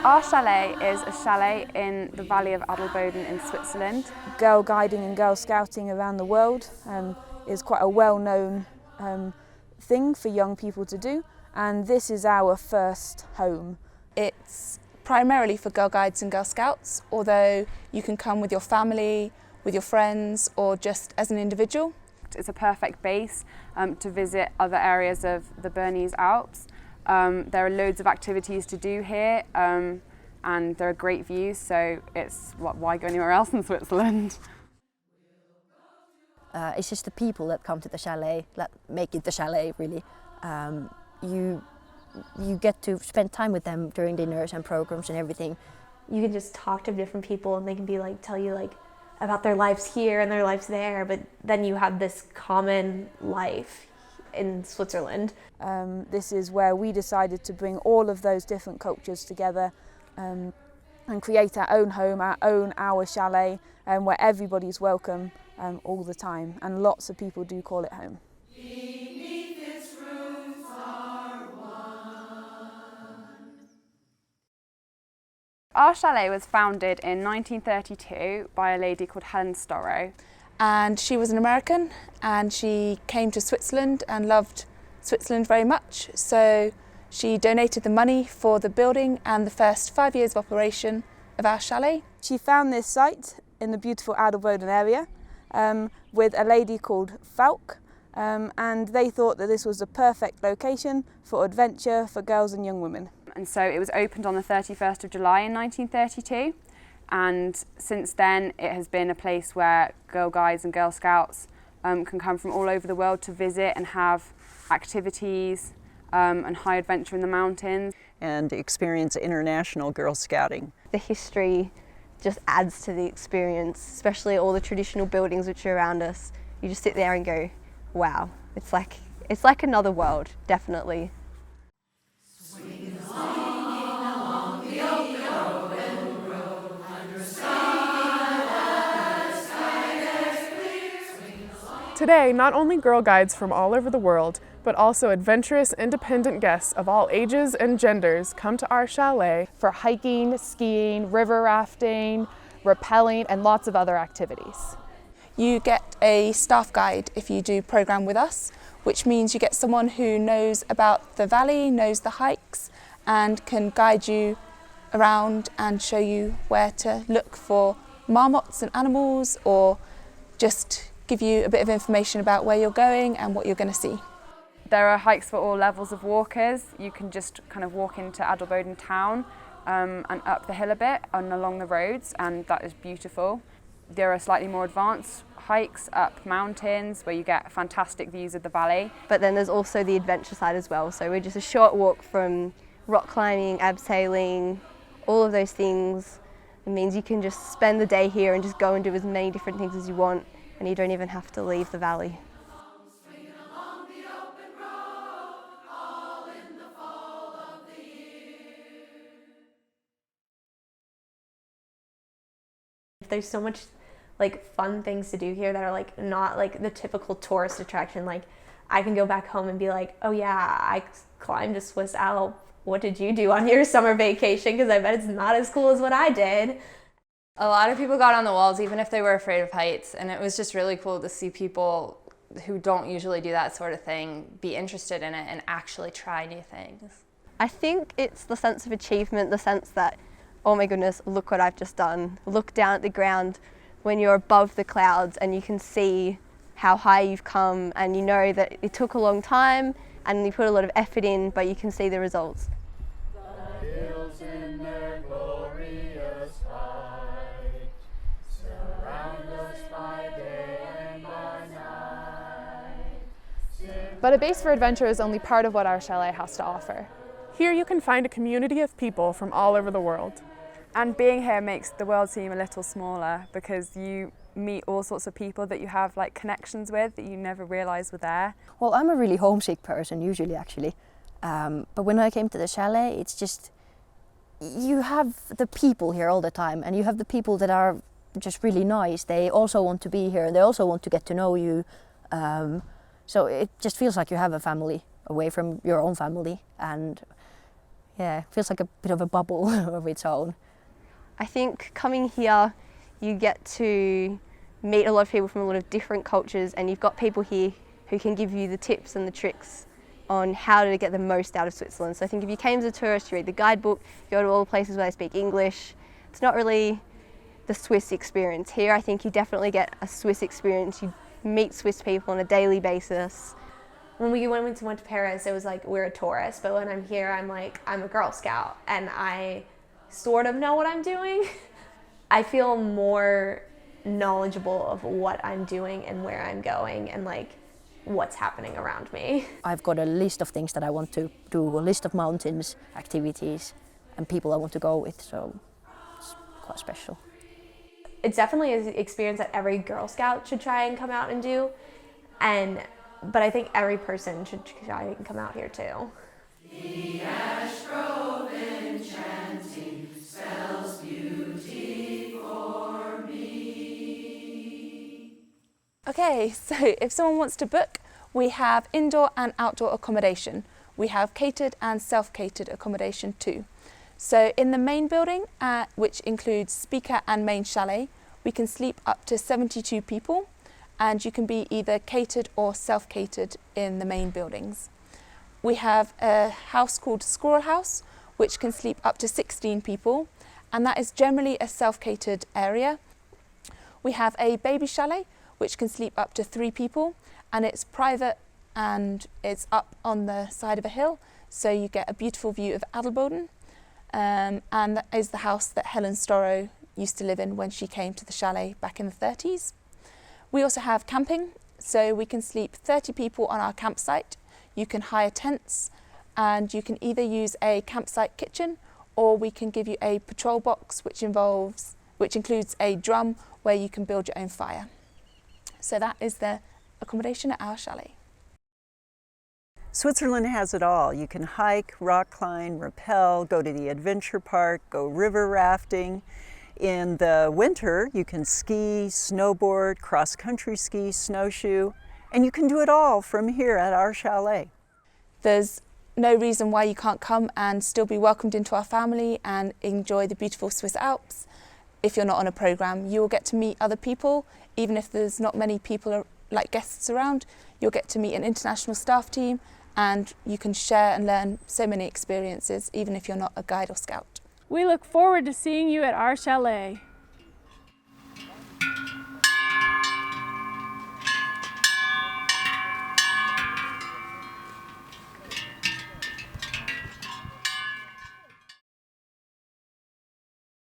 Our chalet is a chalet in the valley of Adelboden in Switzerland. Girl guiding and girl scouting around the world is quite a well-known thing for young people to do, and this is our first home. It's primarily for Girl Guides and Girl Scouts, although you can come with your family, with your friends, or just as an individual. It's a perfect base to visit other areas of the Bernese Alps. There are loads of activities to do here, and there are great views, so why go anywhere else in Switzerland? It's just the people that come to the chalet that make it the chalet, really. You get to spend time with them during dinners and programs and everything. You can just talk to different people and they can be like, tell you like about their lives here and their lives there, but then you have this common life in Switzerland. This is where we decided to bring all of those different cultures together and create our own home, our chalet, where everybody's welcome all the time, and lots of people do call it home. Our chalet was founded in 1932 by a lady called Helen Storrow. And she was an American, and she came to Switzerland and loved Switzerland very much. So she donated the money for the building and the first 5 years of operation of our chalet. She found this site in the beautiful Adelboden area with a lady called Falk, and they thought that this was the perfect location for adventure for girls and young women. And so it was opened on the 31st of July in 1932, and since then it has been a place where Girl Guides and Girl Scouts can come from all over the world to visit and have activities and high adventure in the mountains. And experience international Girl Scouting. The history just adds to the experience, especially all the traditional buildings which are around us. You just sit there and go, wow, it's like another world, definitely. Today, not only Girl Guides from all over the world, but also adventurous, independent guests of all ages and genders come to our chalet for hiking, skiing, river rafting, rappelling, and lots of other activities. You get a staff guide if you do program with us, which means you get someone who knows about the valley, knows the hikes, and can guide you around and show you where to look for marmots and animals, or just give you a bit of information about where you're going and what you're going to see. There are hikes for all levels of walkers. You can just kind of walk into Adelboden town and up the hill a bit and along the roads, and that is beautiful. There are slightly more advanced hikes up mountains where you get fantastic views of the valley. But then there's also the adventure side as well. So we're just a short walk from rock climbing, abseiling, all of those things. It means you can just spend the day here and just go and do as many different things as you want, and you don't even have to leave the valley. There's so much like fun things to do here that are like not like the typical tourist attraction. Like I can go back home and be like, oh yeah, I climbed a Swiss Alp. What did you do on your summer vacation? Because I bet it's not as cool as what I did. A lot of people got on the walls even if they were afraid of heights, and it was just really cool to see people who don't usually do that sort of thing be interested in it and actually try new things. I think it's the sense of achievement, the sense that, oh my goodness, look what I've just done. Look down at the ground when you're above the clouds and you can see how high you've come, and you know that it took a long time and you put a lot of effort in, but you can see the results. The hills in their glorious height surround us by day and by night. But a base for adventure is only part of what our chalet has to offer. Here you can find a community of people from all over the world. And being here makes the world seem a little smaller because you meet all sorts of people that you have like connections with that you never realised were there. Well, I'm a really homesick person usually, actually. But when I came to the chalet, it's just, you have the people here all the time, and you have the people that are just really nice. They also want to be here, and they also want to get to know you. So it just feels like you have a family away from your own family. And yeah, it feels like a bit of a bubble of its own. I think coming here, you get to meet a lot of people from a lot of different cultures, and you've got people here who can give you the tips and the tricks on how to get the most out of Switzerland. So I think if you came as a tourist, you read the guidebook, you go to all the places where they speak English, it's not really the Swiss experience. Here I think you definitely get a Swiss experience. You meet Swiss people on a daily basis. When we went to Paris, it was like we're a tourist, but when I'm here, I'm like, I'm a Girl Scout and I sort of know what I'm doing. I feel more knowledgeable of what I'm doing and where I'm going and like what's happening around me. I've got a list of things that I want to do, a list of mountains, activities, and people I want to go with, so it's quite special. It's definitely an experience that every Girl Scout should try and come out and do, but I think every person should try and come out here too. The ash grove enchanting spells beauty for me. Okay, so if someone wants to book, we have indoor and outdoor accommodation. We have catered and self-catered accommodation too. So in the main building, which includes speaker and main chalet, we can sleep up to 72 people, and you can be either catered or self-catered in the main buildings. We have a house called Squirrel House, which can sleep up to 16 people, and that is generally a self-catered area. We have a baby chalet, which can sleep up to 3 people, and it's private and it's up on the side of a hill, so you get a beautiful view of Adelboden. And that is the house that Helen Storrow used to live in when she came to the chalet back in the 30s. We also have camping, so we can sleep 30 people on our campsite. You can hire tents, and you can either use a campsite kitchen, or we can give you a patrol box, which includes a drum where you can build your own fire. So that is the accommodation at our chalet. Switzerland has it all. You can hike, rock climb, rappel, go to the adventure park, go river rafting. In the winter, you can ski, snowboard, cross-country ski, snowshoe, and you can do it all from here at our chalet. There's no reason why you can't come and still be welcomed into our family and enjoy the beautiful Swiss Alps. If you're not on a programme, you will get to meet other people. Even if there's not many people like guests around, you'll get to meet an international staff team, and you can share and learn so many experiences, even if you're not a guide or scout. We look forward to seeing you at our chalet.